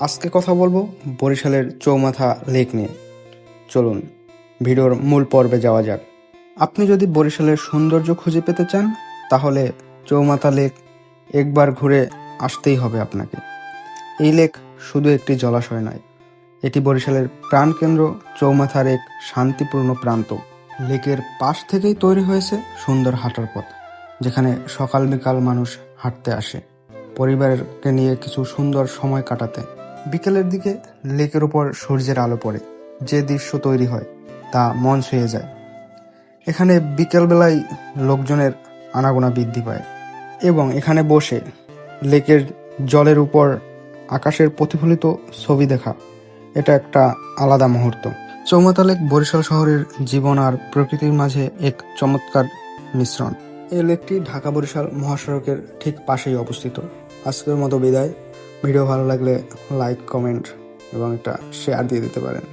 আজকে কথা বলবো বরিশালের চৌমাথা লেক নিয়ে। চলুন ভিডিওর মূল পর্বে যাওয়া যাক। আপনি যদি বরিশালের সৌন্দর্য খুঁজে পেতে চান তাহলে চৌমাথা লেক একবার ঘুরে আসতেই হবে আপনাকে। এই লেক শুধু একটি জলাশয় নয়, এটি বরিশালের প্রাণকেন্দ্র চৌমাথার এক শান্তিপূর্ণ প্রান্ত। লেকের পাশ থেকেই তৈরি হয়েছে সুন্দর হাঁটার পথ, যেখানে সকাল বিকাল মানুষ হাঁটতে আসে পরিবারকে নিয়ে কিছু সুন্দর সময় কাটাতে। বিকেলের দিকে লেকের উপর সূর্যের আলো পড়ে, যে দৃশ্য তৈরি হয় তা মন ছুঁয়ে যায়। এখানে বিকেলবেলায় লোকজনের আনাগোনা বৃদ্ধি পায় এবং এখানে বসে লেকের জলের উপর আকাশের প্রতিফলিত ছবি দেখা, এটা একটা আলাদা মুহূর্ত। চৌমাথা লেক বরিশাল শহরের জীবন আর প্রকৃতির মাঝে এক চমৎকার মিশ্রণ। এই লেকটি ঢাকা বরিশাল মহাসড়কের ঠিক পাশেই অবস্থিত। আজকের মতো বিদায়। ভিডিও ভালো লাগলে লাইক, কমেন্ট এবং একটা শেয়ার দিয়ে দিতে পারেন।